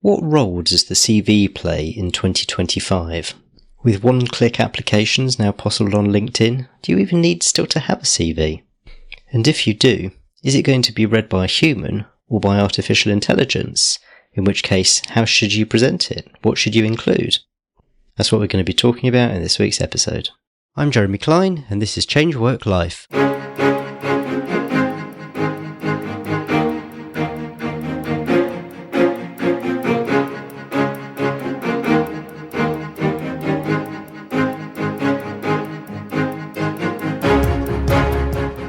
What role does the CV play in 2025? With one-click applications now possible on LinkedIn, do you even need still to have a CV? And if you do, is it going to be read by a human or by artificial intelligence? In which case, how should you present it? What should you include? That's what we're going to be talking about in this week's episode. I'm Jeremy Klein, and this is Change Work Life.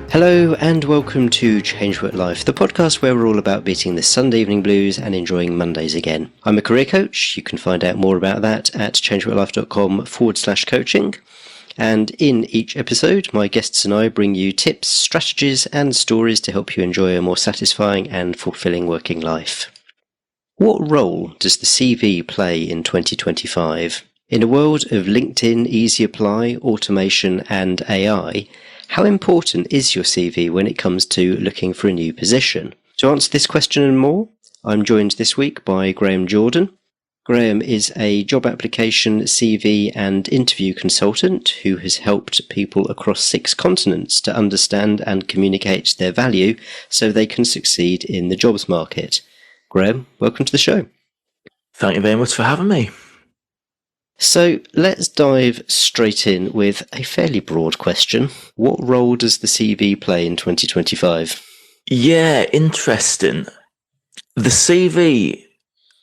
Hello and welcome to Change Work Life, the podcast where we're all about beating the Sunday evening blues and enjoying Mondays again. I'm a career coach. You can find out more about that at changeworklife.com/coaching. And in each episode, my guests and I bring you tips, strategies and stories to help you enjoy a more satisfying and fulfilling working life. What role does the CV play in 2025? In a world of LinkedIn, Easy Apply, automation and AI, how important is your CV when it comes to looking for a new position? To answer this question and more, I'm joined this week by Graeme Jordan. Graeme is a job application, CV and interview consultant who has helped people across 6 continents to understand and communicate their value so they can succeed in the jobs market. Graeme, welcome to the show. Thank you very much for having me. So let's dive straight in with a fairly broad question. What role does the CV play in 2025? Yeah, interesting. The CV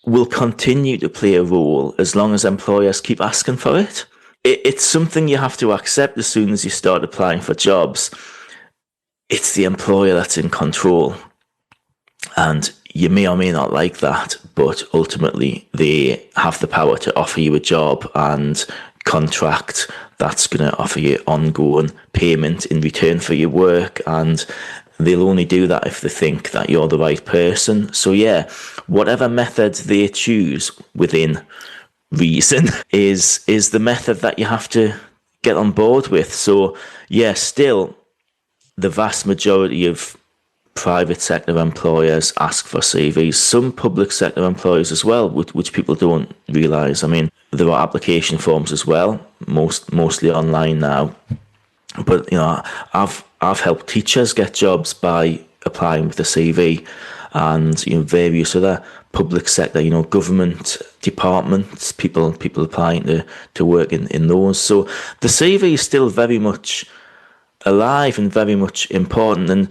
will continue to play a role as long as employers keep asking for it. It's something you have to accept as soon as you start applying for jobs. It's the employer that's in control. And you may or may not like that, but ultimately they have the power to offer you a job and contract that's going to offer you ongoing payment in return for your work, and they'll only do that if they think that you're the right person. So yeah, whatever method they choose within reason is the method that you have to get on board with. So yeah, still the vast majority of private sector employers ask for CVs. Some public sector employers as well, which people don't realise. I mean, there are application forms as well, mostly online now. But you know, I've helped teachers get jobs by applying with a CV, and various other public sector, government departments, people applying to work in those. So the CV is still very much alive and very much important. And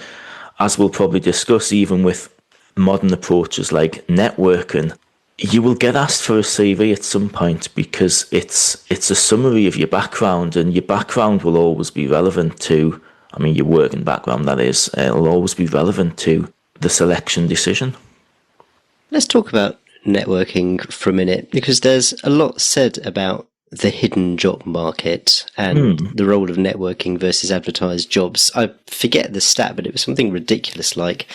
as we'll probably discuss, even with modern approaches like networking, you will get asked for a CV at some point because it's a summary of your background, and your background will always be relevant to, your working background, that is, it'll always be relevant to the selection decision. Let's talk about networking for a minute, because there's a lot said about the hidden job market and the role of networking versus advertised jobs. I forget the stat, but it was something ridiculous, like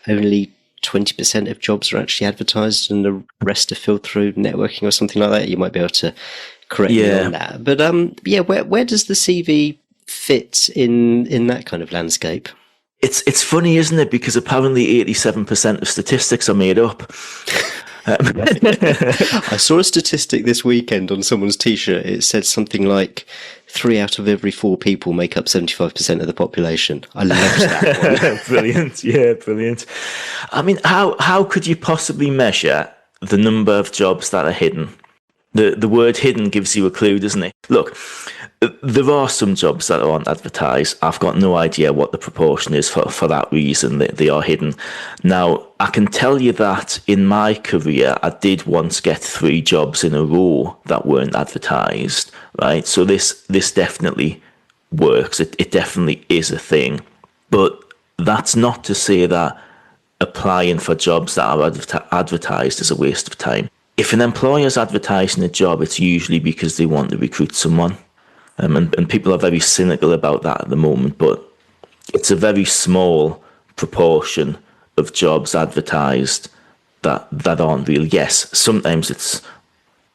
only 20% of jobs are actually advertised and the rest are filled through networking or something like that. You might be able to correct me on that. But where does the CV fit in that kind of landscape? It's funny, isn't it? Because apparently 87% of statistics are made up. I saw a statistic this weekend on someone's t-shirt. It said something like 3 out of every 4 people make up 75% of the population. I loved that one. Brilliant. Yeah, brilliant. I mean, how could you possibly measure the number of jobs that are hidden? The word hidden gives you a clue, doesn't it? Look, there are some jobs that aren't advertised. I've got no idea what the proportion is for that reason that they are hidden. Now, I can tell you that in my career, I did once get 3 jobs in a row that weren't advertised, right? So this definitely works. It definitely is a thing. But that's not to say that applying for jobs that are advertised is a waste of time. If an employer's advertising a job, it's usually because they want to recruit someone. And people are very cynical about that at the moment, but it's a very small proportion of jobs advertised that aren't real. Yes, sometimes it's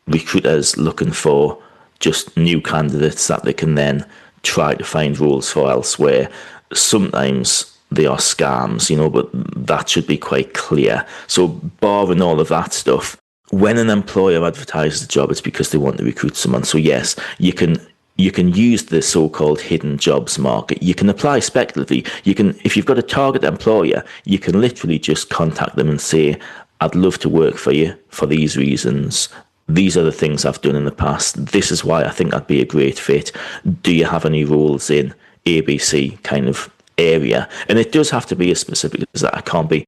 recruiters looking for just new candidates that they can then try to find roles for elsewhere. Sometimes they are scams, but that should be quite clear. So barring all of that stuff, when an employer advertises a job, it's because they want to recruit someone. So yes, you can use the so-called hidden jobs market. You can apply speculatively. You can, if you've got a target employer, you can literally just contact them and say, I'd love to work for you for these reasons. These are the things I've done in the past. This is why I think I'd be a great fit. Do you have any roles in ABC kind of area? And it does have to be as specific as that. I can't be,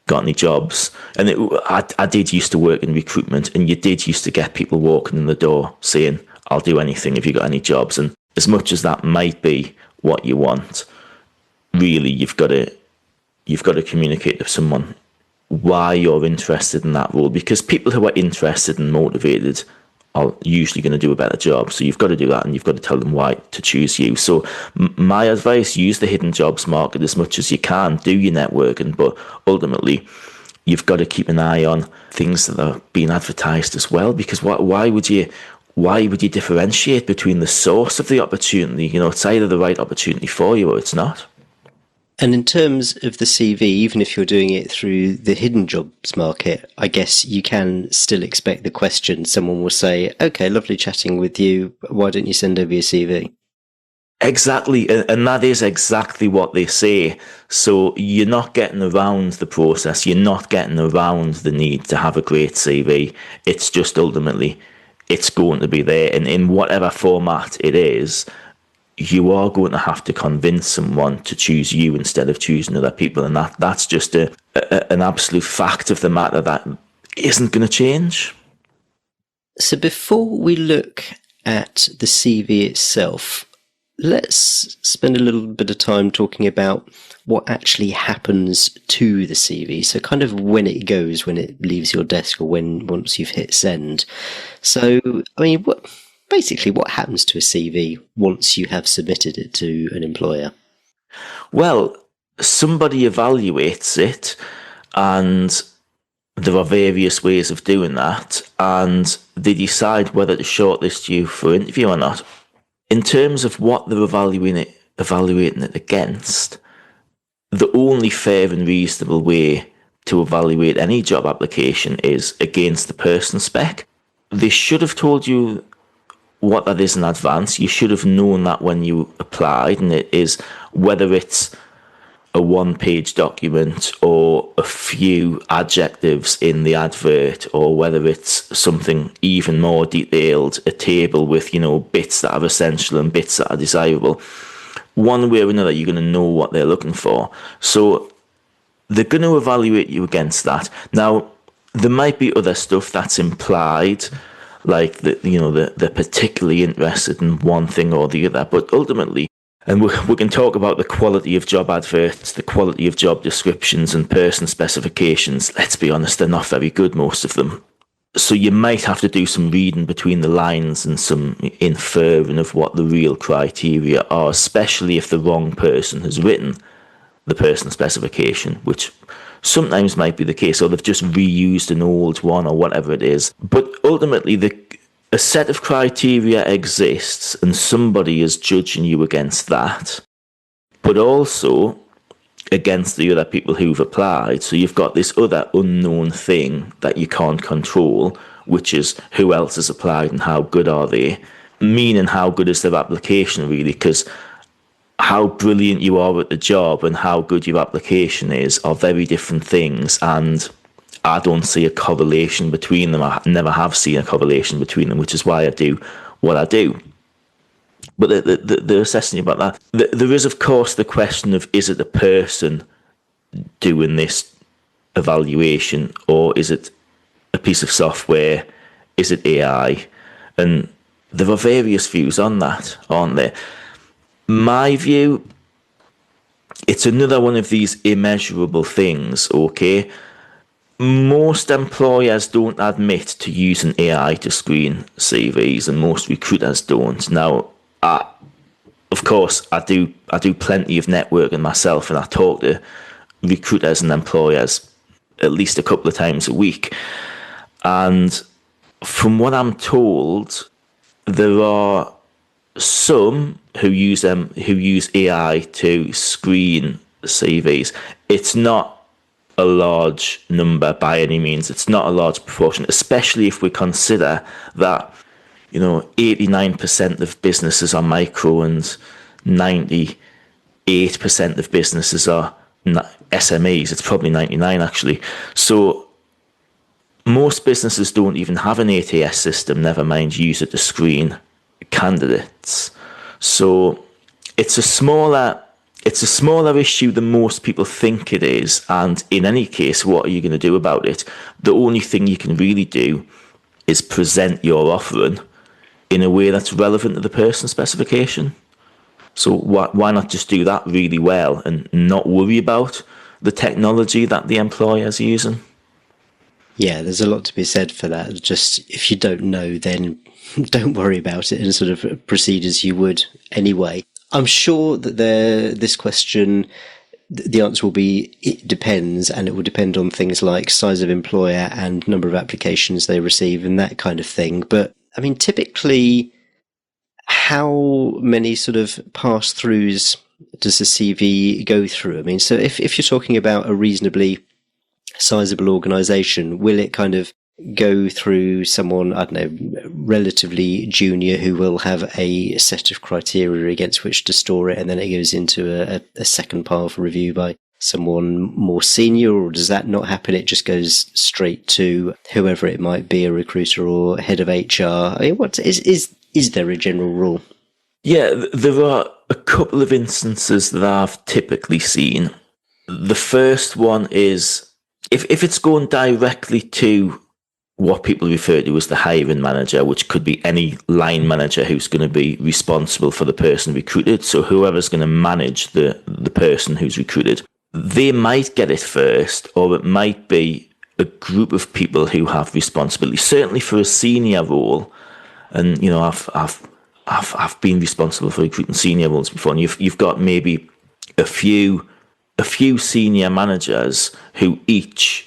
got any jobs? And I did used to work in recruitment, and you did used to get people walking in the door saying, I'll do anything if you got any jobs. And as much as that might be what you want, really you've got to communicate to someone why you're interested in that role, because people who are interested and motivated are usually going to do a better job. So you've got to do that, and you've got to tell them why to choose you. So my advice, use the hidden jobs market as much as you can, do your networking, but ultimately you've got to keep an eye on things that are being advertised as well, because why would you differentiate between the source of the opportunity? It's either the right opportunity for you or it's not. And in terms of the CV, even if you're doing it through the hidden jobs market, I guess you can still expect the question. Someone will say, okay, lovely chatting with you. Why don't you send over your CV? Exactly. And that is exactly what they say. So you're not getting around the process. You're not getting around the need to have a great CV. It's just ultimately, it's going to be there. And in whatever format it is, you are going to have to convince someone to choose you instead of choosing other people. And that's just an absolute fact of the matter that isn't going to change. So before we look at the CV itself, let's spend a little bit of time talking about what actually happens to the CV. So kind of when it goes, when it leaves your desk, or once you've hit send. So, I mean, what happens to a CV once you have submitted it to an employer? Well, somebody evaluates it, and there are various ways of doing that, and they decide whether to shortlist you for interview or not. In terms of what they're evaluating it against, the only fair and reasonable way to evaluate any job application is against the person spec. They should have told you what that is in advance. You should have known that when you applied, and it is whether it's a one-page document or a few adjectives in the advert, or whether it's something even more detailed, a table with, bits that are essential and bits that are desirable. One way or another, you're going to know what they're looking for. So they're going to evaluate you against that. Now, there might be other stuff that's implied, like they're particularly interested in one thing or the other, but ultimately, and we can talk about the quality of job adverts, the quality of job descriptions and person specifications. Let's be honest, they're not very good, most of them. So you might have to do some reading between the lines and some inferring of what the real criteria are, especially if the wrong person has written the person specification, which sometimes might be the case, or they've just reused an old one or whatever it is. But ultimately, a set of criteria exists, and somebody is judging you against that, but also against the other people who've applied. So you've got this other unknown thing that you can't control, which is who else has applied and how good are they, meaning how good is their application, really, because how brilliant you are at the job and how good your application is are very different things, and I don't see a correlation between them. I never have seen a correlation between them, which is why I do what I do. But they're assessing about that. There is, of course, the question of, is it a person doing this evaluation, or is it a piece of software? Is it AI? And there are various views on that, aren't there? My view, it's another one of these immeasurable things, okay? Most employers don't admit to using AI to screen CVs, and most recruiters don't. Now, of course, I do plenty of networking myself, and I talk to recruiters and employers at least a couple of times a week. And from what I'm told, there are some who use AI to screen CVs. It's not a large number by any means. It's not a large proportion, especially if we consider that, 89% of businesses are micro and 98% of businesses are SMEs. It's probably 99 actually. So most businesses don't even have an ATS system, never mind user to screen candidates. So it's a smaller issue than most people think it is. And in any case, what are you going to do about it? The only thing you can really do is present your offering in a way that's relevant to the person's specification. So why not just do that really well and not worry about the technology that the employer's using? Yeah, there's a lot to be said for that. Just if you don't know, then don't worry about it and sort of proceed as you would anyway. I'm sure that this question, the answer will be it depends, and it will depend on things like size of employer and number of applications they receive and that kind of thing. But I mean, typically, how many sort of pass-throughs does the CV go through? I mean, so if you're talking about a reasonably sizable organisation, will it kind of go through someone, I don't know, relatively junior who will have a set of criteria against which to store it, and then it goes into a second pass review by someone more senior, or does that not happen? It just goes straight to whoever it might be, a recruiter or head of HR. I mean, what is there a general rule? Yeah, there are a couple of instances that I've typically seen. The first one is if it's going directly to what people refer to as the hiring manager, which could be any line manager who's going to be responsible for the person recruited. So whoever's going to manage the person who's recruited, they might get it first, or it might be a group of people who have responsibility. Certainly for a senior role, and I've been responsible for recruiting senior roles before, and you've got maybe a few senior managers who each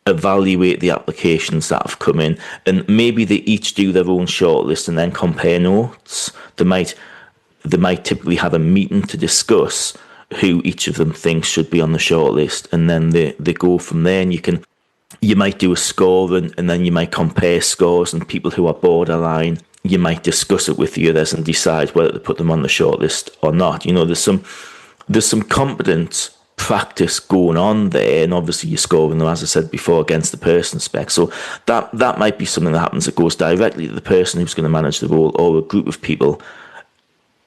evaluate the applications that have come in, and maybe they each do their own shortlist and then compare notes. They might typically have a meeting to discuss who each of them thinks should be on the shortlist, and then they go from there. And you might do a score, and then you might compare scores, and people who are borderline, you might discuss it with the others and decide whether to put them on the shortlist or not. There's some competent practice going on there, and obviously you're scoring them, as I said before, against the person's spec. So that might be something that happens that goes directly to the person who's going to manage the role, or a group of people,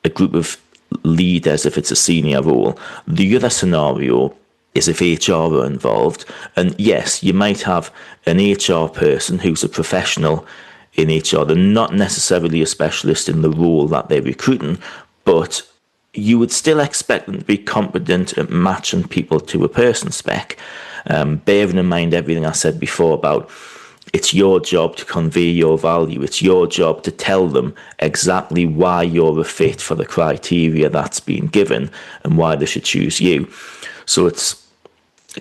a group of leaders if it's a senior role. The other scenario is if HR are involved, and yes, you might have an HR person who's a professional in HR. They're not necessarily a specialist in the role that they're recruiting, but you would still expect them to be competent at matching people to a person spec, bearing in mind everything I said before about it's your job to convey your value. It's your job to tell them exactly why you're a fit for the criteria that's been given and why they should choose you. So it's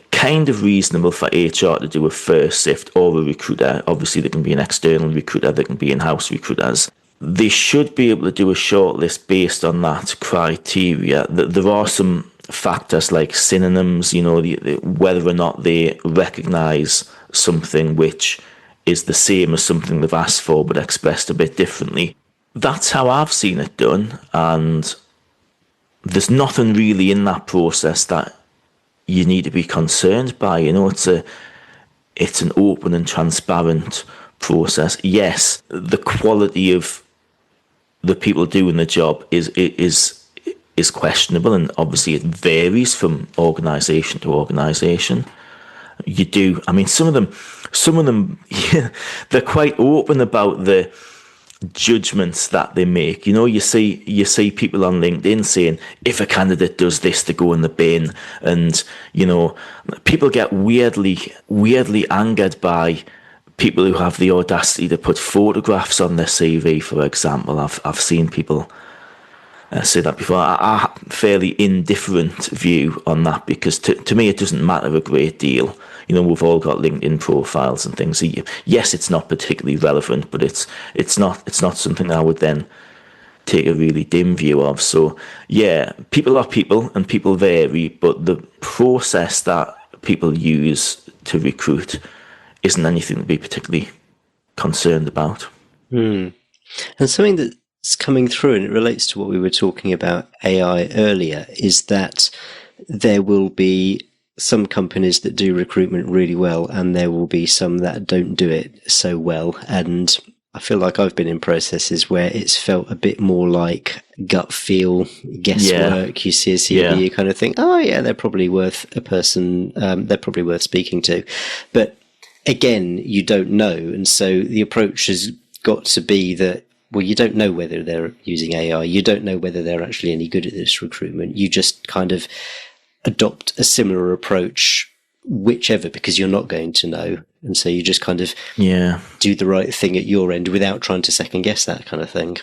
kind of reasonable for HR to do a first sift, or a recruiter. Obviously, there can be an external recruiter, there can be in-house recruiters. They should be able to do a shortlist based on that criteria. There are some factors like synonyms, whether or not they recognise something which is the same as something they've asked for but expressed a bit differently. That's how I've seen it done, and there's nothing really in that process that you need to be concerned by. It's an open and transparent process. Yes, the quality of the people doing the job is questionable, and obviously it varies from organisation to organisation. You do, I mean, some of them, yeah, they're quite open about the judgments that they make. You see people on LinkedIn saying, if a candidate does this, they go in the bin, and people get weirdly angered by people who have the audacity to put photographs on their CV, for example. I've seen people say that before. I have a fairly indifferent view on that, because to me it doesn't matter a great deal. We've all got LinkedIn profiles and things. Yes, it's not particularly relevant, but it's not something I would then take a really dim view of. So yeah, people are people and people vary, but the process that people use to recruit isn't anything to be particularly concerned about. And something that's coming through, and it relates to what we were talking about AI earlier, is that there will be some companies that do recruitment really well, and there will be some that don't do it so well. And I feel like I've been in processes where it's felt a bit more like gut feel, guesswork. You see a CV, you kind of think, oh yeah, they're probably worth a person, they're probably worth speaking to. But again, you don't know. And so the approach has got to be that, well, you don't know whether they're using AI. You don't know whether they're actually any good at this recruitment. You just kind of adopt a similar approach, whichever, because you're not going to know. And so you just kind of do the right thing at your end without trying to second guess that kind of thing.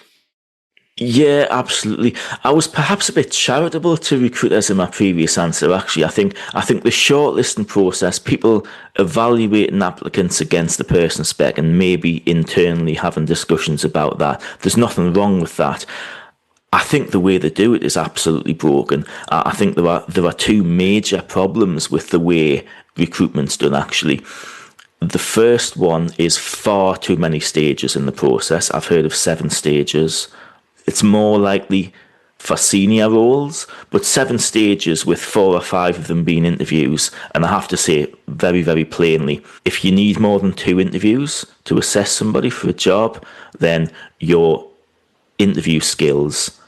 Yeah, absolutely. I was perhaps a bit charitable to recruiters in my previous answer, actually. I think the shortlisting process, people evaluating applicants against the person spec and maybe internally having discussions about that. There's nothing wrong with that. I think the way they do it is absolutely broken. I think there are two major problems with the way recruitment's done, actually. The first one is far too many stages in the process. I've heard of 7 stages. It's more likely for senior roles, but 7 stages with 4 or 5 of them being interviews. And I have to say very, very plainly, if you need more than 2 interviews to assess somebody for a job, then your interview skills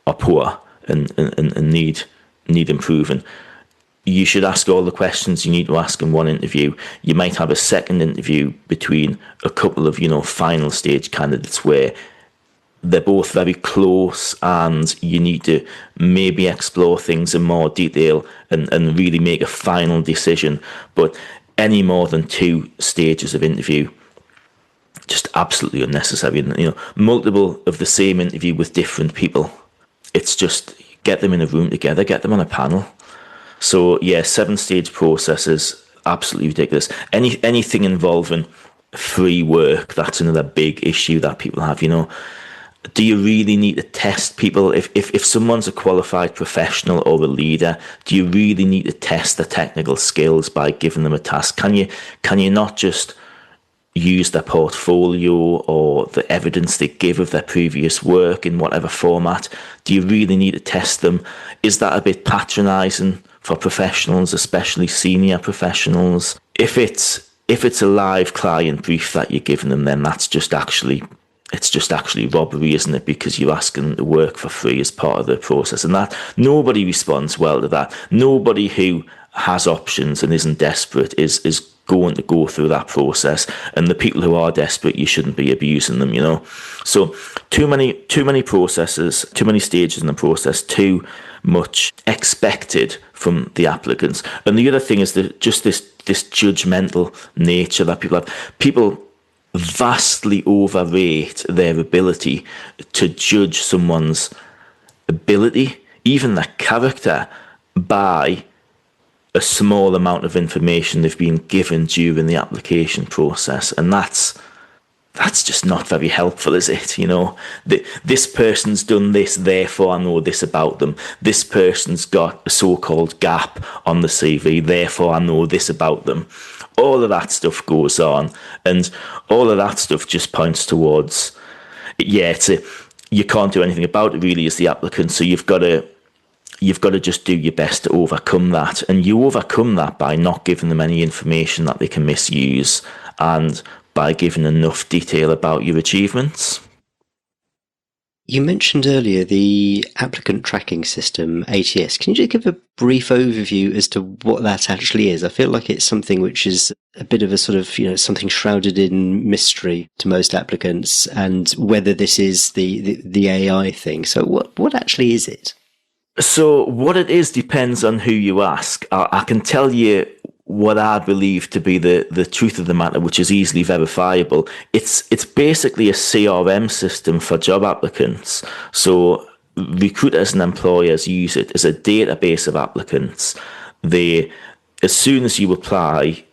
are poor and need improving. You should ask all the questions you need to ask in one interview. You might have a second interview between a couple of, final stage candidates where they're both very close and you need to maybe explore things in more detail and really make a final decision. But any more than 2 stages of interview, just absolutely unnecessary. Multiple of the same interview with different people. It's just get them in a room together, get them on a panel. So yeah, 7-stage processes, absolutely ridiculous. Anything involving free work, that's another big issue that people have. Do you really need to test people? If someone's a qualified professional or a leader, do you really need to test their technical skills by giving them a task? Can you not just use their portfolio or the evidence they give of their previous work in whatever format? Do you really need to test them? Is that a bit patronising for professionals, especially senior professionals? If it's a live client brief that you're giving them, then it's just actually robbery, isn't it? Because you're asking them to work for free as part of the process, and that nobody responds well to that. Nobody who has options and isn't desperate is going to go through that process, and the people who are desperate, you shouldn't be abusing them. So too many processes, too many stages in the process, too much expected from the applicants. And the other thing is that just this judgmental nature that people have. People vastly overrate their ability to judge someone's ability, even their character, by a small amount of information they've been given during the application process. And that's just not very helpful, is it? This person's done this, therefore I know this about them. This person's got a so-called gap on the CV, therefore I know this about them. All of that stuff goes on, and all of that stuff just points towards, you can't do anything about it really as the applicant, so you've got to just do your best to overcome that. And you overcome that by not giving them any information that they can misuse, and by giving enough detail about your achievements. You mentioned earlier the applicant tracking system, ATS. Can you just give a brief overview as to what that actually is? I feel like it's something which is a bit of a sort of, something shrouded in mystery to most applicants, and whether this is the AI thing. So what actually is it? So what it is depends on who you ask. I can tell you what I believe to be the truth of the matter, which is easily verifiable. It's basically a CRM system for job applicants. So recruiters and employers use it as a database of applicants. As soon as you apply,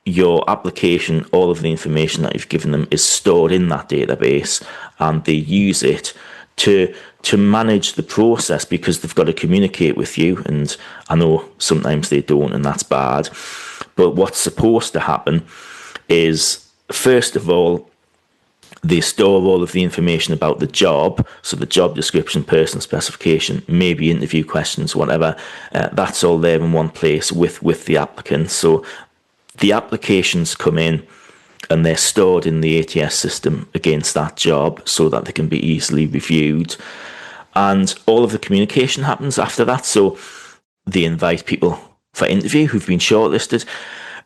your application, all of the information that you've given them is stored in that database, and they use it to manage the process, because they've got to communicate with you, and I know sometimes they don't, and that's bad. But what's supposed to happen is, first of all, they store all of the information about the job, so the job description, personal specification, maybe interview questions, whatever. That's all there in one place with the applicant. So the applications come in and they're stored in the ATS system against that job so that they can be easily reviewed. And all of the communication happens after that. So they invite people for interview who've been shortlisted,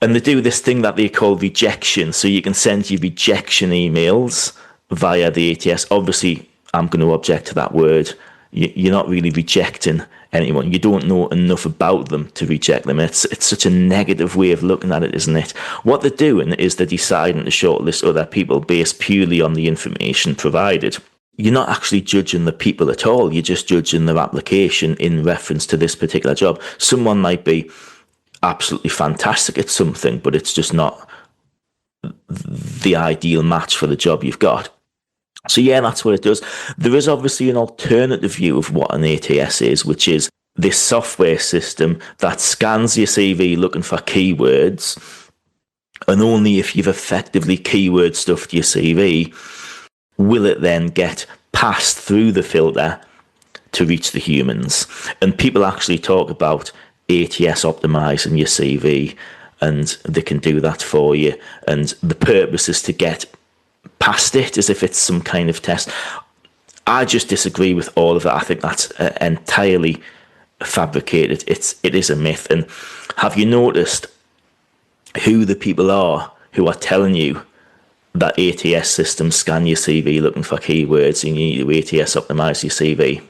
and they do this thing that they call rejection. So you can send your rejection emails via the ATS. Obviously, I'm going to object to that word. You're not really rejecting anyone. You don't know enough about them to reject them. It's such a negative way of looking at it, isn't it? What they're doing is they're deciding to shortlist other people based purely on the information provided. You're not actually judging the people at all. You're just judging their application in reference to this particular job. Someone might be absolutely fantastic at something, but it's just not the ideal match for the job you've got. So yeah, that's what it does. There is obviously an alternative view of what an ATS is, which is this software system that scans your CV looking for keywords, and only if you've effectively keyword stuffed your CV will it then get passed through the filter to reach the humans. And people actually talk about ATS optimizing your CV, and they can do that for you. And the purpose is to get past it as if it's some kind of test. I just disagree with all of that. I think that's entirely fabricated. It is a myth. And have you noticed who the people are who are telling you that ATS systems scan your CV looking for keywords and you need to ATS optimize your CV?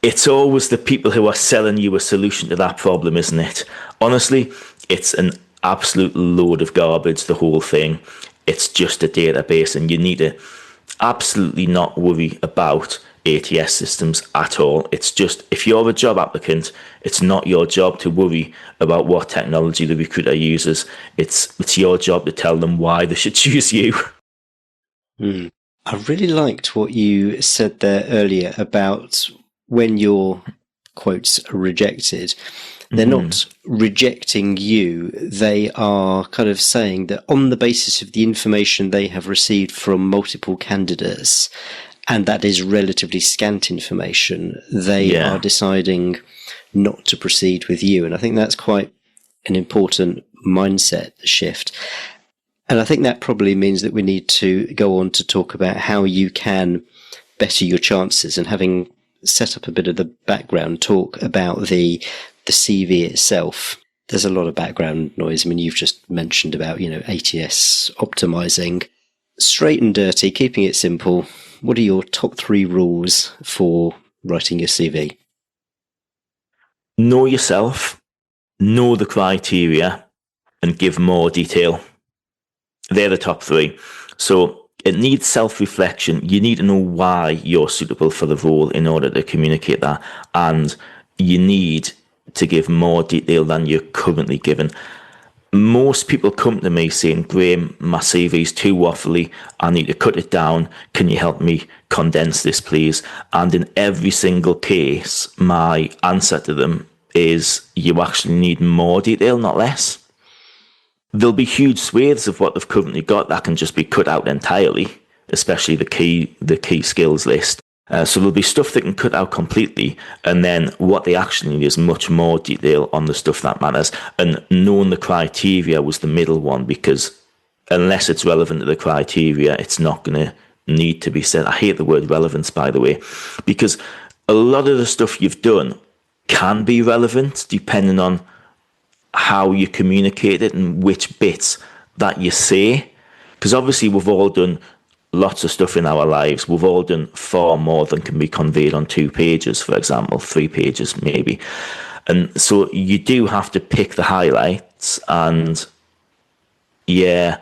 It's always the people who are selling you a solution to that problem, isn't it? Honestly, it's an absolute load of garbage, the whole thing. It's just a database, and you need to absolutely not worry about ATS systems at all. It's just, if you're a job applicant, it's not your job to worry about what technology the recruiter uses. It's your job to tell them why they should choose you. I really liked what you said there earlier about when your quotes are rejected. They're not rejecting you. They are kind of saying that on the basis of the information they have received from multiple candidates, and that is relatively scant information, they are deciding not to proceed with you. And I think that's quite an important mindset shift. And I think that probably means that we need to go on to talk about how you can better your chances. And having set up a bit of the background, talk about the CV itself. There's a lot of background noise. I mean, you've just mentioned about, ATS optimizing. Straight and dirty, keeping it simple. What are your top 3 rules for writing your CV? Know yourself, know the criteria, and give more detail. They're the top 3. So it needs self-reflection. You need to know why you're suitable for the role in order to communicate that. And you need to give more detail than you're currently given. Most people come to me saying, Graeme, my CV's too waffly. I need to cut it down. Can you help me condense this, please? And in every single case, my answer to them is you actually need more detail, not less. There'll be huge swathes of what they've currently got that can just be cut out entirely, especially the key skills list. So there'll be stuff that can cut out completely, and then what they actually need is much more detail on the stuff that matters. And knowing the criteria was the middle one, because unless it's relevant to the criteria, it's not going to need to be said. I hate the word relevance, by the way, because a lot of the stuff you've done can be relevant depending on how you communicate it and which bits that you say. Because obviously we've all done lots of stuff in our lives. We've all done far more than can be conveyed on 2 pages, for example, 3 pages maybe. And so you do have to pick the highlights, and you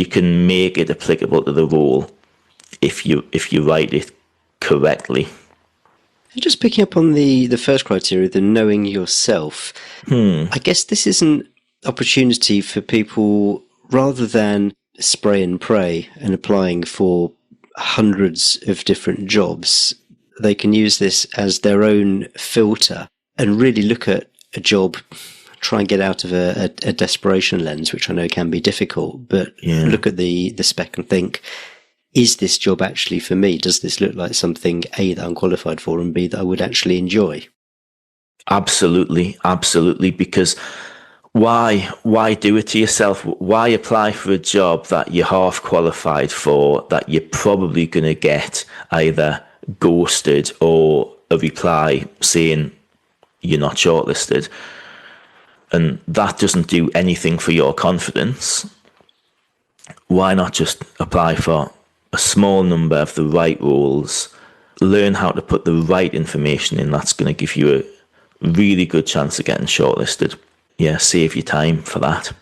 can make it applicable to the role if you write it correctly. Just picking up on the first criteria, the knowing yourself, I guess this is an opportunity for people, rather than spray and pray and applying for hundreds of different jobs, they can use this as their own filter and really look at a job try and get out of a desperation lens, which I know can be difficult, but look at the spec and think, is this job actually for me? Does this look like something, A, that I'm qualified for, and B, that I would actually enjoy? Absolutely, because why do it to yourself? Why apply for a job that you're half qualified for, that you're probably going to get either ghosted or a reply saying you're not shortlisted, and that doesn't do anything for your confidence? Why not just apply for a small number of the right roles, learn how to put the right information in that's going to give you a really good chance of getting shortlisted? Yeah, save your time for that.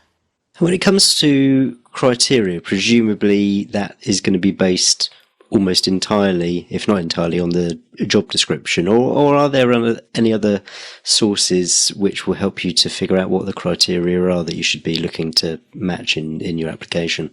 When it comes to criteria, presumably that is going to be based almost entirely, if not entirely, on the job description, or are there any other sources which will help you to figure out what the criteria are that you should be looking to match in your application?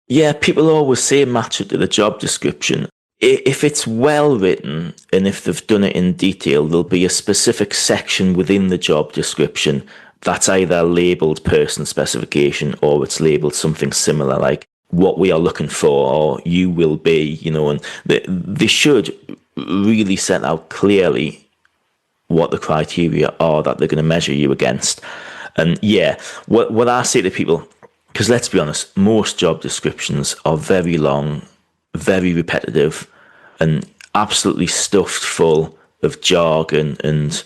Yeah, people always say match it to the job description. If it's well written and if they've done it in detail, there'll be a specific section within the job description that's either labelled person specification or it's labelled something similar, like what we are looking for or you will be, and they should really set out clearly what the criteria are that they're going to measure you against. And yeah, what I say to people, because let's be honest, most job descriptions are very long, very repetitive, and absolutely stuffed full of jargon and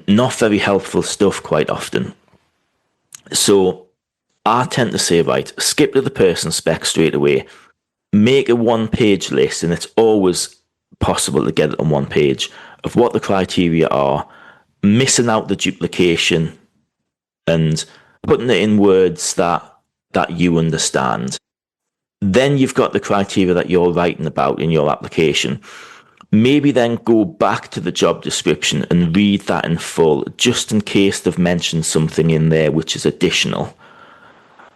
not very helpful stuff quite often. So I tend to say, right, skip to the person spec straight away, make a one-page list, and it's always possible to get it on one page, of what the criteria are, missing out the duplication and putting it in words that you understand. Then you've got the criteria that you're writing about in your application. Maybe then go back to the job description and read that in full, just in case they've mentioned something in there which is additional.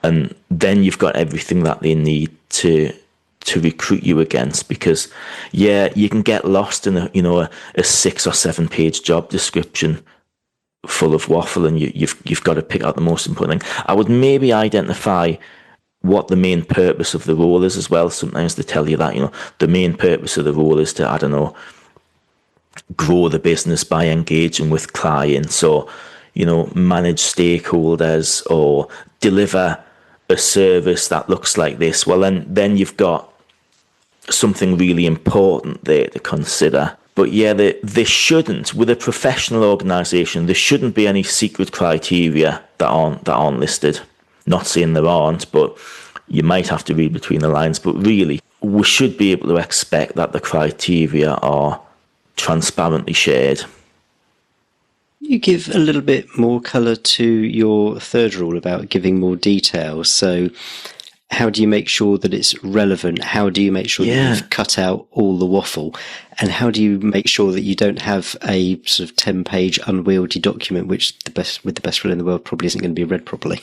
And then you've got everything that they need to recruit you against. Because, yeah, you can get lost in a 6 or 7 page job description full of waffle, and you've got to pick out the most important thing. I would maybe identify what the main purpose of the role is as well. Sometimes they tell you that, the main purpose of the role is to, grow the business by engaging with clients or, manage stakeholders or deliver a service that looks like this. Well, then you've got something really important there to consider. But yeah, there shouldn't, with a professional organisation, there shouldn't be any secret criteria that aren't listed. Not saying there aren't, but you might have to read between the lines. But really, we should be able to expect that the criteria are transparently shared. You give a little bit more colour to your third rule about giving more detail. So how do you make sure that it's relevant? How do you make sure that you've cut out all the waffle? And how do you make sure that you don't have a sort of 10-page unwieldy document, which with the best will in the world probably isn't going to be read properly?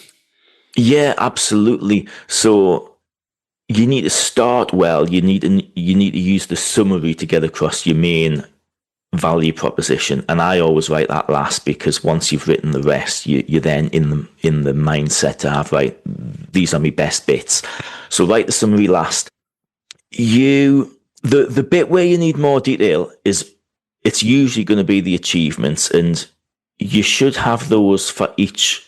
Yeah, absolutely. So you need to start well. You need to use the summary to get across your main value proposition. And I always write that last, because once you've written the rest, you're then in the mindset to have, right, these are my best bits. So write the summary last. The bit where you need more detail it's usually going to be the achievements, and you should have those for each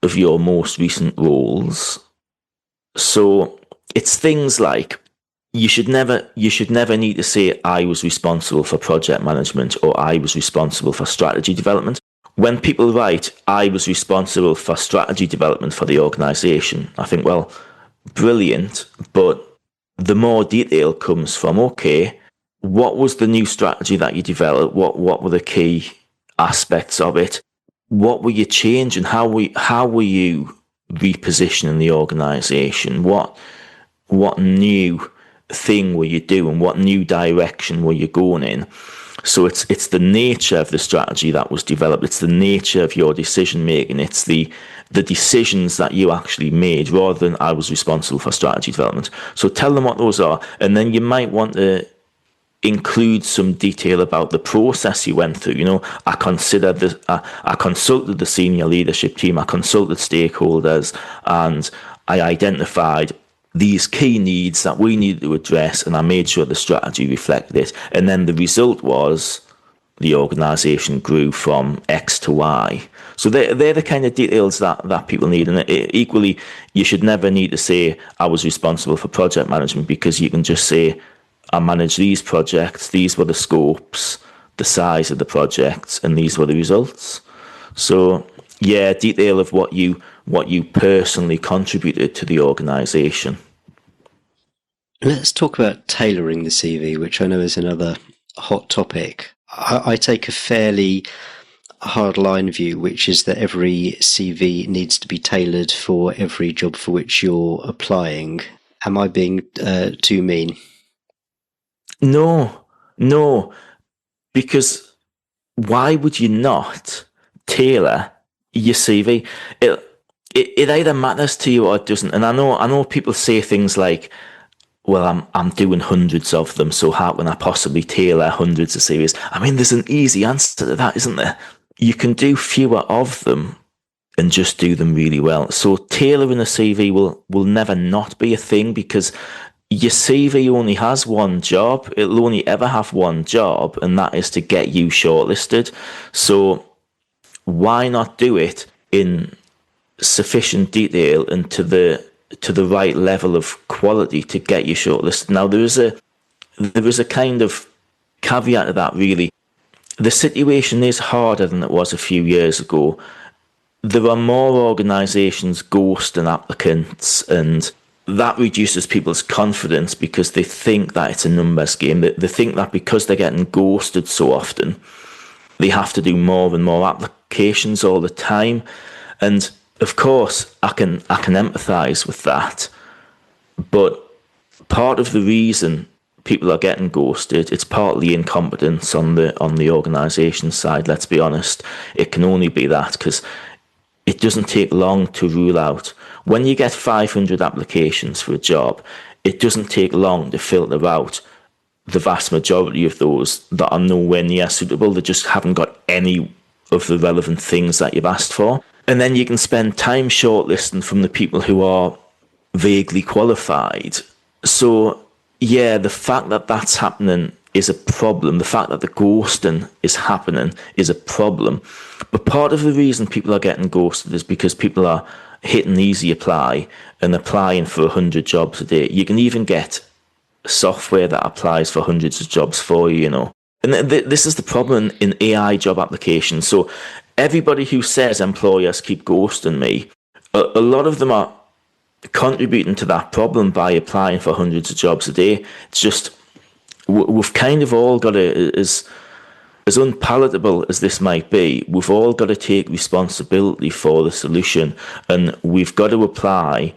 of your most recent roles. So it's things like, you should never need to say, I was responsible for project management or I was responsible for strategy development. When people write, I was responsible for strategy development for the organisation, I think, well, brilliant, but the more detail comes from, okay, what was the new strategy that you developed? What were the key aspects of it? What were you changing? How were you repositioning the organisation? What new thing were you doing? What new direction were you going in? So it's the nature of the strategy that was developed. It's the nature of your decision making. It's the decisions that you actually made, rather than I was responsible for strategy development. So tell them what those are, and then you might want to include some detail about the process you went through. You know, I consulted the senior leadership team, I consulted stakeholders, and I identified these key needs that we needed to address, and I made sure the strategy reflected it. And then the result was the organisation grew from X to Y. So they're the kind of details that people need. And equally, you should never need to say, I was responsible for project management, because you can just say, I managed these projects, these were the scopes, the size of the projects, and these were the results. So yeah, detail of what you personally contributed to the organisation. Let's talk about tailoring the CV, which I know is another hot topic. I take a fairly hardline view, which is that every CV needs to be tailored for every job for which you're applying. Am I being too mean? No, because why would you not tailor your CV? It either matters to you or it doesn't. And I know people say things like, well, I'm doing hundreds of them, so how can I possibly tailor hundreds of CVs? I mean, there's an easy answer to that, isn't there? You can do fewer of them and just do them really well. So tailoring a CV will never not be a thing, because your CV only has one job. It'll only ever have one job, and that is to get you shortlisted. So why not do it in sufficient detail and to the right level of quality to get you shortlisted? Now, there is a kind of caveat to that, really. The situation is harder than it was a few years ago. There are more organisations ghosting applicants, and that reduces people's confidence, because they think that it's a numbers game. They think that because they're getting ghosted so often, they have to do more and more applications all the time. And of course, I can empathise with that. But part of the reason people are getting ghosted, it's partly incompetence on the organisation side. Let's be honest. It can only be that, because it doesn't take long to rule out. When you get 500 applications for a job, it doesn't take long to filter out the vast majority of those that are nowhere near suitable. They just haven't got any of the relevant things that you've asked for. And then you can spend time shortlisting from the people who are vaguely qualified. So yeah, the fact that that's happening is a problem. The fact that the ghosting is happening is a problem. But part of the reason people are getting ghosted is because people are hitting easy apply and applying for 100 jobs a day. You can even get software that applies for hundreds of jobs for you, you know. And this is the problem in AI job applications. So everybody who says employers keep ghosting me, a lot of them are contributing to that problem by applying for hundreds of jobs a day. It's just, we've kind of all got to, as unpalatable as this might be, we've all got to take responsibility for the solution, and we've got to apply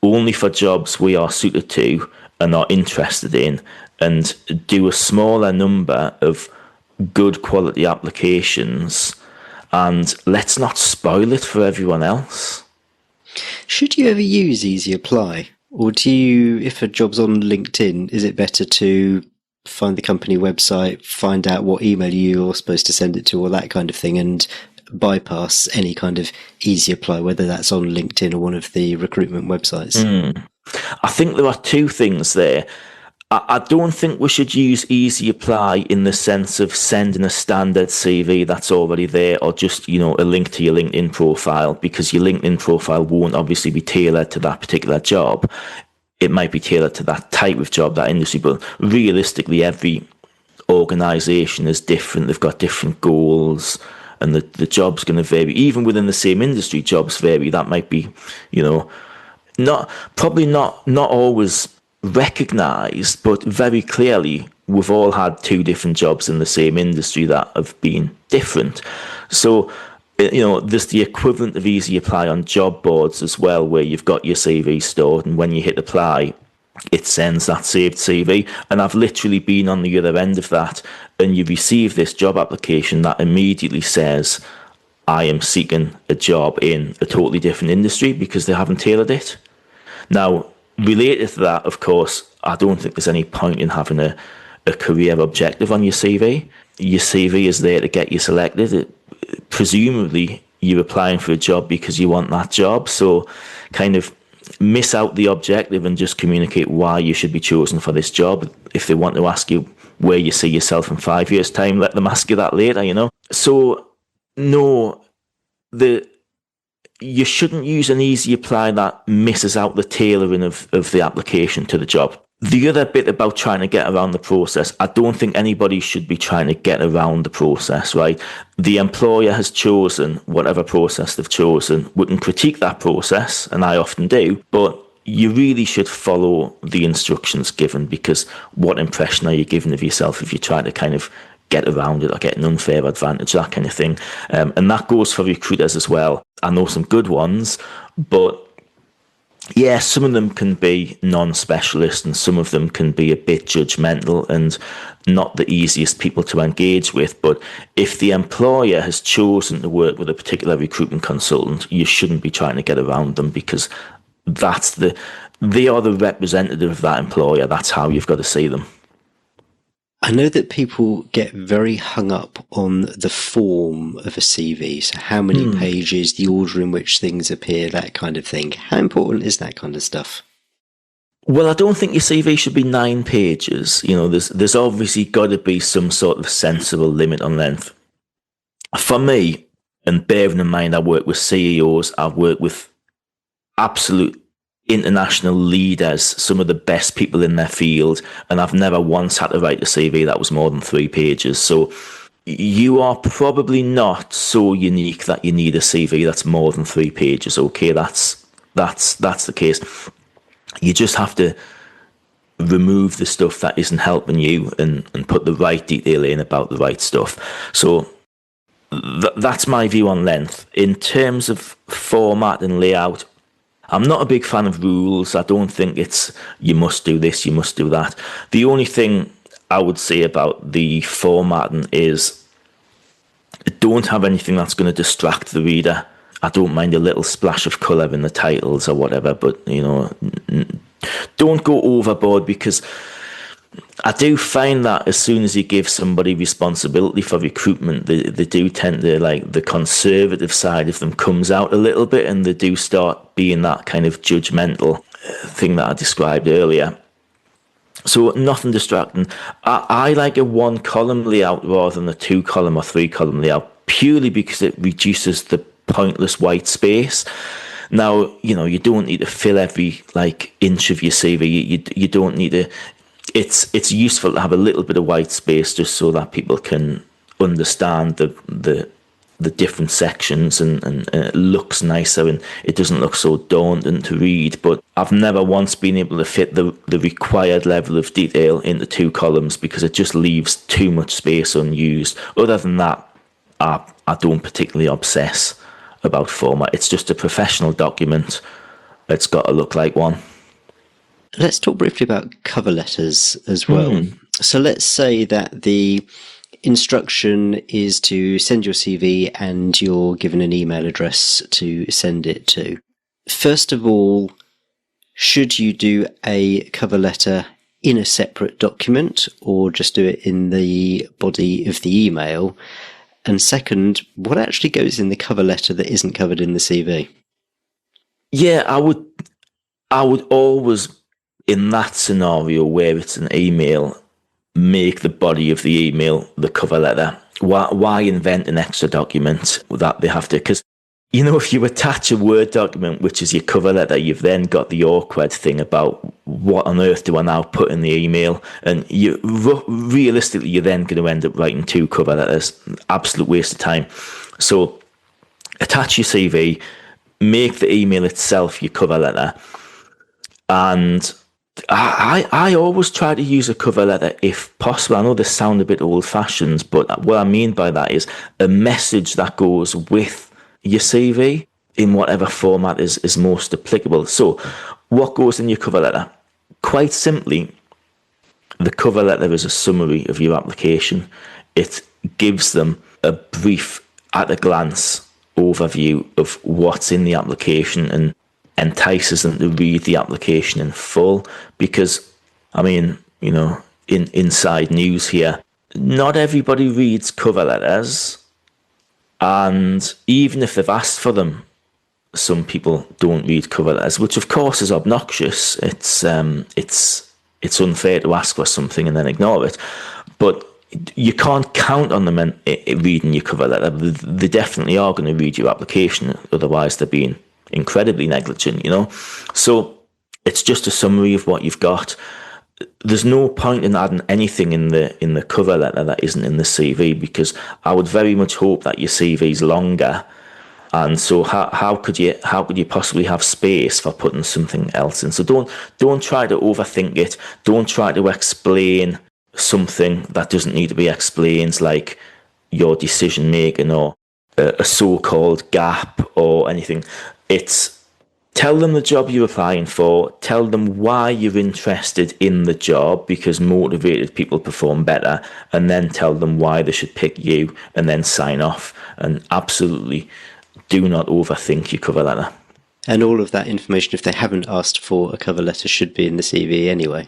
only for jobs we are suited to and are interested in, and do a smaller number of good quality applications, and let's not spoil it for everyone else. Should you ever use Easy Apply? Or do you, if a job's on LinkedIn, is it better to find the company website, find out what email you're supposed to send it to, or that kind of thing, and bypass any kind of Easy Apply, whether that's on LinkedIn or one of the recruitment websites? I think there are two things there. I don't think we should use Easy Apply in the sense of sending a standard CV that's already there, or just, you know, a link to your LinkedIn profile, because your LinkedIn profile won't obviously be tailored to that particular job. It might be tailored to that type of job, that industry, but realistically, every organisation is different. They've got different goals, and the job's going to vary. Even within the same industry, jobs vary. That might be, you know, not always recognised, but very clearly we've all had two different jobs in the same industry that have been different. So, you know, there's the equivalent of Easy Apply on job boards as well, where you've got your CV stored, and when you hit apply, it sends that saved CV. And I've literally been on the other end of that, and you receive this job application that immediately says, I am seeking a job in a totally different industry, because they haven't tailored it. Now, related to that, of course, I don't think there's any point in having a a career objective on your CV. Your CV is there to get you selected. Presumably, you're applying for a job because you want that job. So kind of miss out the objective and just communicate why you should be chosen for this job. If they want to ask you where you see yourself in 5 years' time, let them ask you that later, you know. So, no, you shouldn't use an easy apply that misses out the tailoring of the application to the job. The other bit about trying to get around the process, I don't think anybody should be trying to get around the process, right? The employer has chosen whatever process they've chosen. We can critique that process, and I often do, but you really should follow the instructions given, because what impression are you giving of yourself if you try to kind of get around it or get an unfair advantage, that kind of thing. And that goes for recruiters as well. I know some good ones, but yeah, some of them can be non-specialist and some of them can be a bit judgmental and not the easiest people to engage with. But if the employer has chosen to work with a particular recruitment consultant, you shouldn't be trying to get around them, because they are the representative of that employer. That's how you've got to see them. I know that people get very hung up on the form of a CV, so how many pages, the order in which things appear, that kind of thing. How important is that kind of stuff? Well, I don't think your CV should be 9 pages. You know, there's obviously got to be some sort of sensible limit on length. For me, and bearing in mind I work with CEOs, I've worked with absolute international leaders, some of the best people in their field, and I've never once had to write a CV that was more than 3 pages. So you are probably not so unique that you need a CV that's more than 3 pages. Okay, that's the case. You just have to remove the stuff that isn't helping you and put the right detail in about the right stuff. So that's my view on length. In terms of format and layout, I'm not a big fan of rules. I don't think it's you must do this, you must do that. The only thing I would say about the formatting is don't have anything that's going to distract the reader. I don't mind a little splash of colour in the titles or whatever, but, you know, don't go overboard, because I do find that as soon as you give somebody responsibility for recruitment, they do tend to, like, the conservative side of them comes out a little bit, and they do start being that kind of judgmental thing that I described earlier. So nothing distracting. I like a 1-column layout rather than a 2-column or 3-column layout, purely because it reduces the pointless white space. Now, you know, you don't need to fill every, like, inch of your CV. You don't need to. It's useful to have a little bit of white space just so that people can understand the different sections and it looks nicer and it doesn't look so daunting to read. But I've never once been able to fit the required level of detail into 2 columns because it just leaves too much space unused. Other than that, I don't particularly obsess about format. It's just a professional document. It's got to look like one. Let's talk briefly about cover letters as well. So let's say that the instruction is to send your CV and you're given an email address to send it to. First of all, should you do a cover letter in a separate document or just do it in the body of the email? And second, what actually goes in the cover letter that isn't covered in the CV? Yeah, I would always, in that scenario where it's an email, make the body of the email the cover letter. Why invent an extra document that they have to? Because, you know, if you attach a Word document, which is your cover letter, you've then got the awkward thing about what on earth do I now put in the email? And realistically, you're then going to end up writing 2 cover letters. Absolute waste of time. So attach your CV, make the email itself your cover letter, and I always try to use a cover letter if possible. I know this sounds a bit old-fashioned, but what I mean by that is a message that goes with your CV in whatever format is most applicable. So what goes in your cover letter? Quite simply, the cover letter is a summary of your application. It gives them a brief, at a glance overview of what's in the application and entices them to read the application in full. Because, I mean, you know, inside news here. Not everybody reads cover letters, and even if they've asked for them, some people don't read cover letters, which of course is obnoxious. It's unfair to ask for something and then ignore it, but you can't count on them reading your cover letter. They definitely are going to read your application, otherwise they're being incredibly negligent, So it's just a summary of what you've got. There's no point in adding anything in the cover letter that isn't in the CV, because I would very much hope that your CV is longer. And so how could you possibly have space for putting something else in? So don't try to overthink it. Don't try to explain something that doesn't need to be explained, like your decision making or a so-called gap or anything. It's tell them the job you're applying for. Tell them why you're interested in the job, because motivated people perform better, and then tell them why they should pick you, and then sign off. And absolutely do not overthink your cover letter. And all of that information, if they haven't asked for a cover letter, should be in the CV anyway.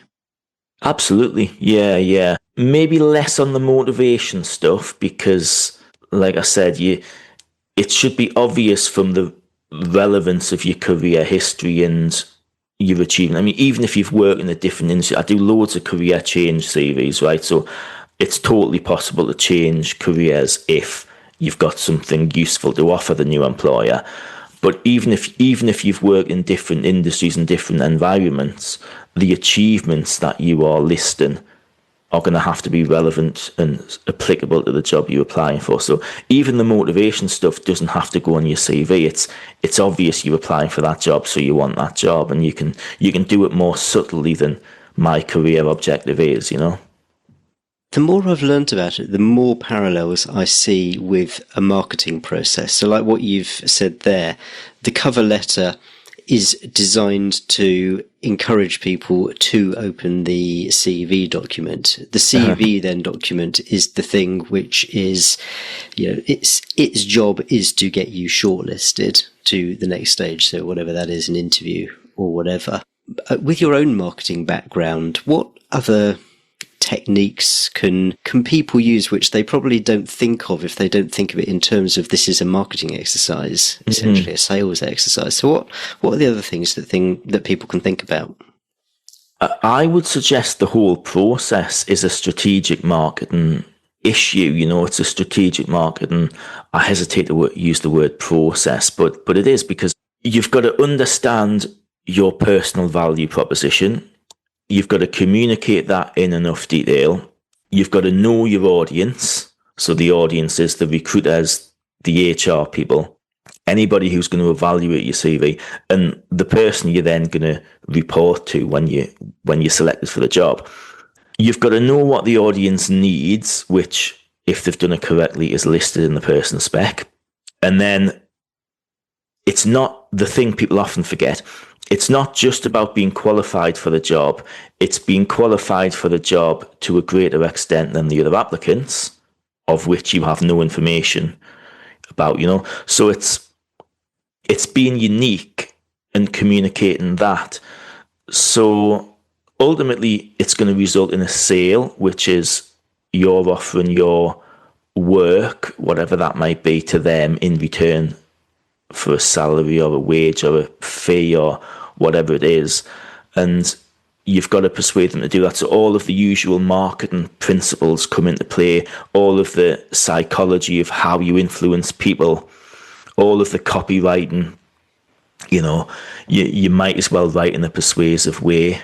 Absolutely. Yeah. Maybe less on the motivation stuff, because, like I said, it should be obvious from the relevance of your career history and your achievement. I mean, even if you've worked in a different industry, I do loads of career change CVs, right? So it's totally possible to change careers if you've got something useful to offer the new employer. But even if you've worked in different industries and different environments, the achievements that you are listing are going to have to be relevant and applicable to the job you're applying for. So even the motivation stuff doesn't have to go on your CV. It's obvious you're applying for that job, so you want that job, and you can do it more subtly than my career objective is, The more I've learned about it, the more parallels I see with a marketing process. So like what you've said there, the cover letter is designed to encourage people to open the CV document. The CV then document is the thing which is, its job is to get you shortlisted to the next stage. So whatever that is, an interview or whatever. With your own marketing background, what other techniques can people use which they probably don't think of if they don't think of it in terms of this is a marketing exercise, essentially a sales exercise? So what are the other things that people can think about? I would suggest the whole process is a strategic marketing issue. It's a strategic marketing. I hesitate to use the word process, but it is, because you've got to understand your personal value proposition. You've got to communicate that in enough detail. You've got to know your audience. So the audience is the recruiters, the HR people, anybody who's going to evaluate your CV, and the person you're then going to report to when you're selected for the job. You've got to know what the audience needs, which, if they've done it correctly, is listed in the person spec. And then it's not the thing people often forget. It's not just about being qualified for the job. It's being qualified for the job to a greater extent than the other applicants, of which you have no information about, So it's being unique and communicating that. So ultimately, it's going to result in a sale, which is you're offering your work, whatever that might be, to them in return for a salary or a wage or a fee or whatever it is. And you've got to persuade them to do that. So all of the usual marketing principles come into play, all of the psychology of how you influence people, all of the copywriting. You might as well write in a persuasive way.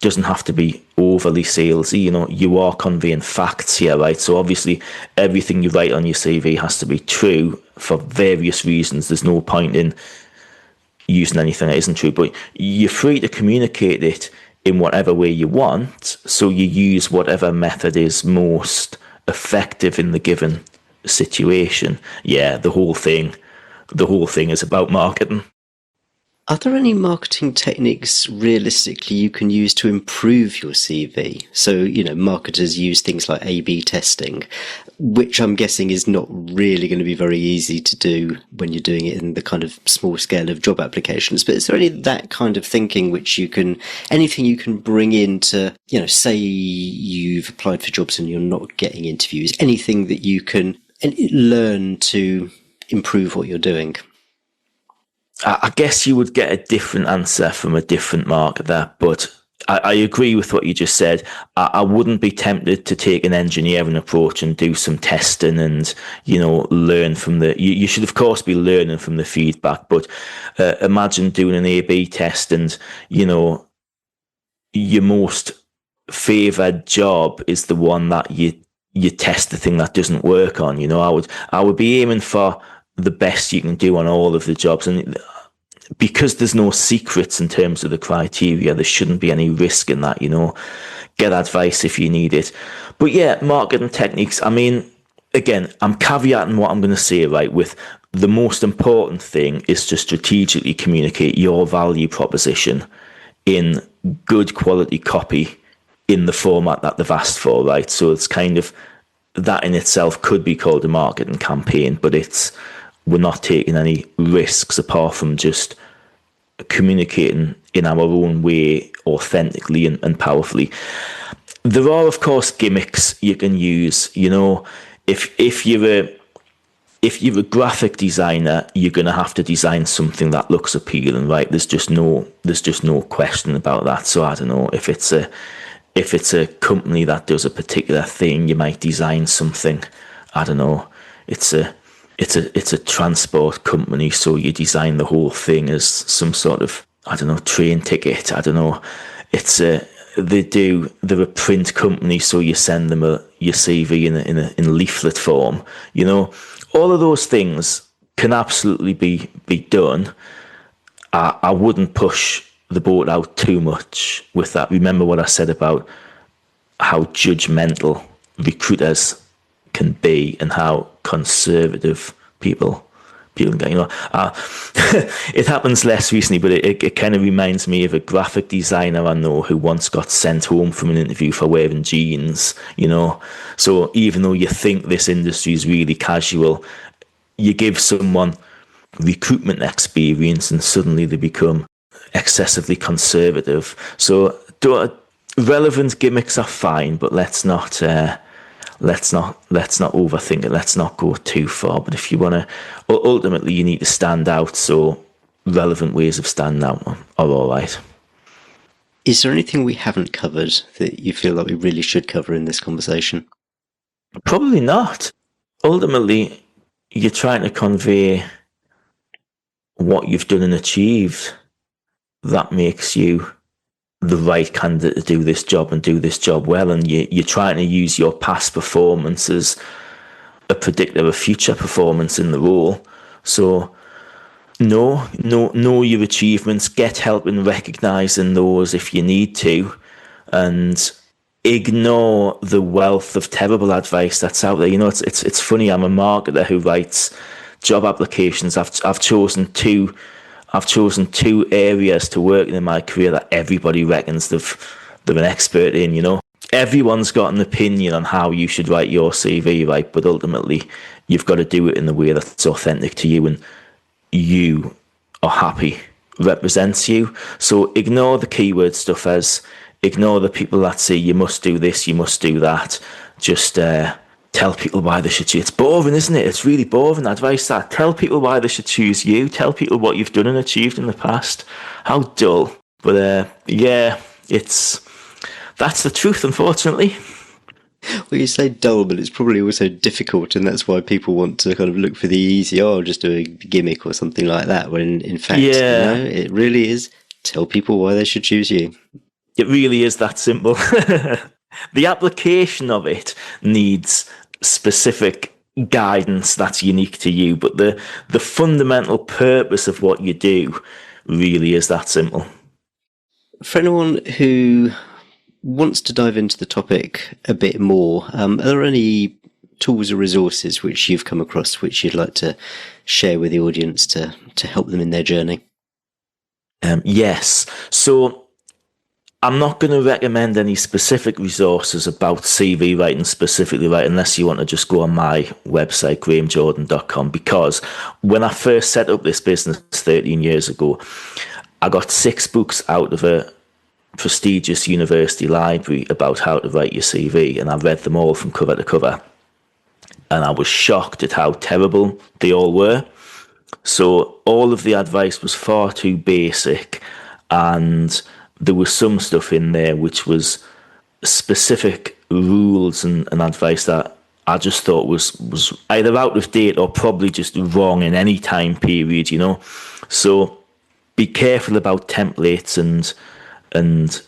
Doesn't have to be overly salesy. You are conveying facts here, right? So obviously everything you write on your CV has to be true for various reasons. There's no point in using anything that isn't true, but you're free to communicate it in whatever way you want. So you use whatever method is most effective in the given situation. Yeah, the whole thing is about marketing. Are there any marketing techniques realistically you can use to improve your CV? So, marketers use things like A/B testing, which I'm guessing is not really going to be very easy to do when you're doing it in the kind of small scale of job applications. But is there any of that kind of thinking anything you can bring in to, say you've applied for jobs and you're not getting interviews, anything that you can learn to improve what you're doing? I guess you would get a different answer from a different marketer, but I agree with what you just said. I wouldn't be tempted to take an engineering approach and do some testing and, learn from you should of course be learning from the feedback, but imagine doing an A/B test and, your most favoured job is the one that you test the thing that doesn't work on. I would be aiming for the best you can do on all of the jobs, and because there's no secrets in terms of the criteria, there shouldn't be any risk in that. Get advice if you need it. But yeah, marketing techniques, I mean, again, I'm caveating what I'm going to say, right, with the most important thing is to strategically communicate your value proposition in good quality copy in the format that they've asked for, right? So it's kind of, that in itself could be called a marketing campaign, but we're not taking any risks apart from just communicating in our own way, authentically and powerfully. There are, of course, gimmicks you can use. If you're a graphic designer, you're going to have to design something that looks appealing, right? There's just no question about that. So I don't know, if it's a company that does a particular thing, you might design something. I don't know. It's a transport company, so you design the whole thing as some sort of, I don't know, train ticket. I don't know. They're a print company, so you send them your CV in leaflet form. All of those things can absolutely be done. I wouldn't push the boat out too much with that. Remember what I said about how judgmental recruiters can be and how conservative people get. It happens less recently, but it kind of reminds me of a graphic designer I know who once got sent home from an interview for wearing jeans. So even though you think this industry is really casual, you give someone recruitment experience and suddenly they become excessively conservative. So relevant gimmicks are fine, but let's not overthink it. Let's not go too far. But if you want to, ultimately you need to stand out. So relevant ways of standing out are all right. Is there anything we haven't covered that you feel like we really should cover in this conversation? Probably not. Ultimately, you're trying to convey what you've done and achieved that makes you the right candidate to do this job and do this job well, and you're trying to use your past performance as a predictor of future performance in the role. So know your achievements, get help in recognising those if you need to, and ignore the wealth of terrible advice that's out there. It's funny, I'm a marketer who writes job applications. I've chosen two areas to work in my career that everybody reckons they're an expert in. Everyone's got an opinion on how you should write your CV, right? But ultimately, you've got to do it in the way that's authentic to you and you are happy represents you. So ignore the keyword stuff, ignore the people that say you must do this, you must do that. Just tell people why they should choose. It's boring, isn't it? It's really boring advice, that. Tell people why they should choose you. Tell people what you've done and achieved in the past. How dull. But that's the truth, unfortunately. Well, you say dull, but it's probably also difficult, and that's why people want to kind of look for the easy, just do a gimmick or something like that, when in fact, it really is tell people why they should choose you. It really is that simple. The application of it needs specific guidance that's unique to you, but the fundamental purpose of what you do really is that simple. For anyone who wants to dive into the topic a bit more, are there any tools or resources which you've come across which you'd like to share with the audience to help them in their journey? Yes. So I'm not going to recommend any specific resources about CV writing specifically, right, unless you want to just go on my website, graemejordan.com, because when I first set up this business 13 years ago, I got 6 books out of a prestigious university library about how to write your CV, and I read them all from cover to cover. And I was shocked at how terrible they all were. So all of the advice was far too basic, and there was some stuff in there which was specific rules and advice that I just thought was either out of date or probably just wrong in any time period, you know. So be careful about templates and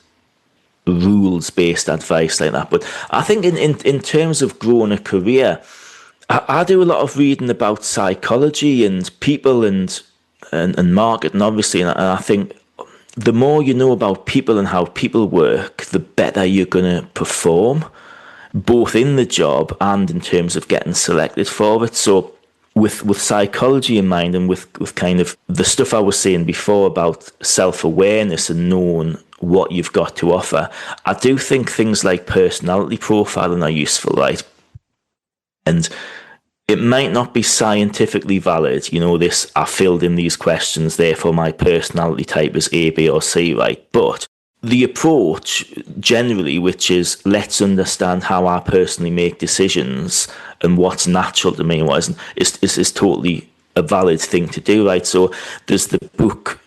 rules based advice like that. But I think in terms of growing a career, I do a lot of reading about psychology and people and marketing, obviously, and I think the more you know about people and how people work, the better you're going to perform, both in the job and in terms of getting selected for it. So with psychology in mind, and with kind of the stuff I was saying before about self-awareness and knowing what you've got to offer, I do think things like personality profiling are useful, right? And it might not be scientifically valid, you know, this, I filled in these questions, therefore my personality type is A, B, or C, right? But the approach generally, which is let's understand how I personally make decisions and what's natural to me and what isn't, is totally a valid thing to do, right? So there's the book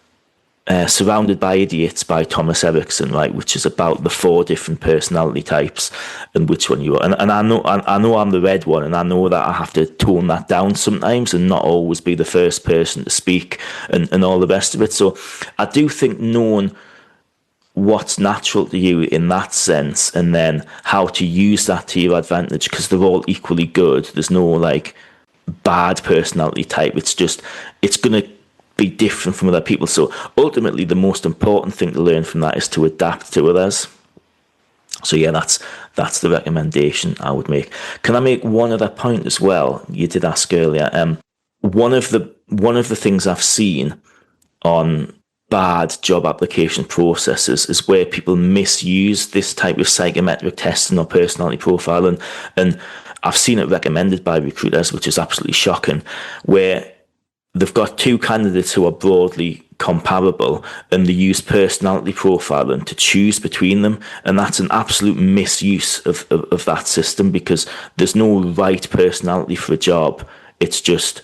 Surrounded by Idiots by Thomas Erickson, right, which is about the 4 different personality types and which one you are. And I know I'm the red one, and I know that I have to tone that down sometimes and not always be the first person to speak and all the rest of it. So I do think knowing what's natural to you in that sense, and then how to use that to your advantage, because they're all equally good. There's no like bad personality type. It's just, it's going to be different from other people. So ultimately the most important thing to learn from that is to adapt to others. So yeah, that's the recommendation I would make. Can I make one other point as well? You did ask earlier. One of the things I've seen on bad job application processes is where people misuse this type of psychometric testing or personality profiling, and I've seen it recommended by recruiters, which is absolutely shocking, where they've got 2 candidates who are broadly comparable and they use personality profiling to choose between them, and that's an absolute misuse of that system, because there's no right personality for a job. It's just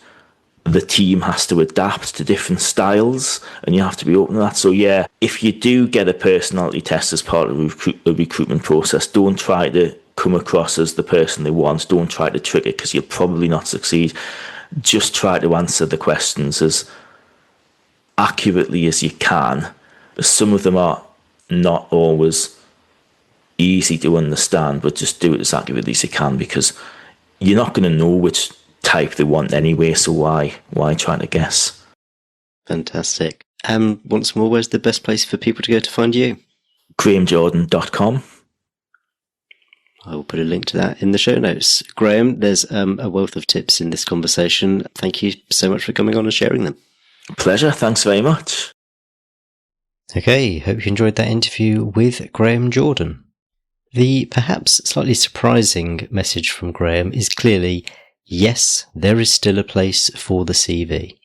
the team has to adapt to different styles, and you have to be open to that. So yeah, if you do get a personality test as part of a recruitment process, don't try to come across as the person they want. Don't try to trick it, because you'll probably not succeed. Just try to answer the questions as accurately as you can. Some of them are not always easy to understand, but just do it as accurately as you can, because you're not going to know which type they want anyway, so why try to guess? Fantastic. Once more, where's the best place for people to go to find you? graemejordan.com. I will put a link to that in the show notes. Graeme, there's a wealth of tips in this conversation. Thank you so much for coming on and sharing them. Pleasure. Thanks very much. Okay, hope you enjoyed that interview with Graeme Jordan. The perhaps slightly surprising message from Graeme is clearly, yes, there is still a place for the CV.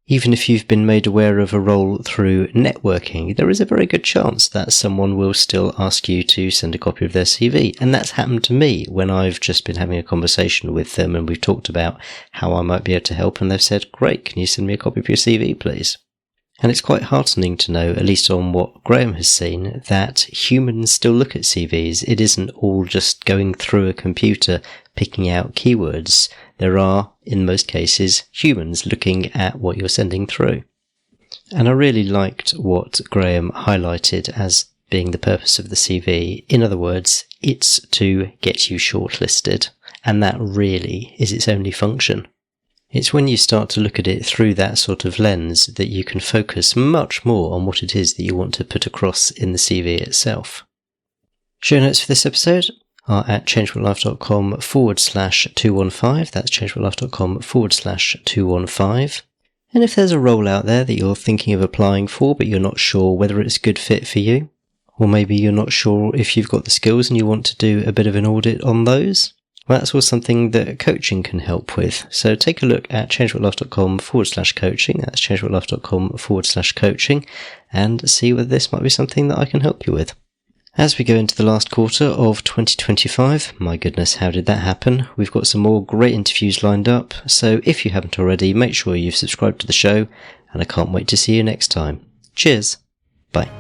Even if you've been made aware of a role through networking, there is a very good chance that someone will still ask you to send a copy of their CV. And that's happened to me when I've just been having a conversation with them and we've talked about how I might be able to help, and they've said, great, can you send me a copy of your CV, please? And it's quite heartening to know, at least on what Graeme has seen, that humans still look at CVs. It isn't all just going through a computer picking out keywords. There are, in most cases, humans looking at what you're sending through. And I really liked what Graeme highlighted as being the purpose of the CV. In other words, it's to get you shortlisted, and that really is its only function. It's when you start to look at it through that sort of lens that you can focus much more on what it is that you want to put across in the CV itself. Show notes for this episode are at changeforlife.com/215. That's changeforlife.com/215. And if there's a role out there that you're thinking of applying for, but you're not sure whether it's a good fit for you, or maybe you're not sure if you've got the skills and you want to do a bit of an audit on those, well, that's all something that coaching can help with. So take a look at changewhatlife.com/coaching. That's changewhatlife.com/coaching, and see whether this might be something that I can help you with. As we go into the last quarter of 2025, my goodness, how did that happen? We've got some more great interviews lined up, so if you haven't already, make sure you've subscribed to the show, and I can't wait to see you next time. Cheers. Bye.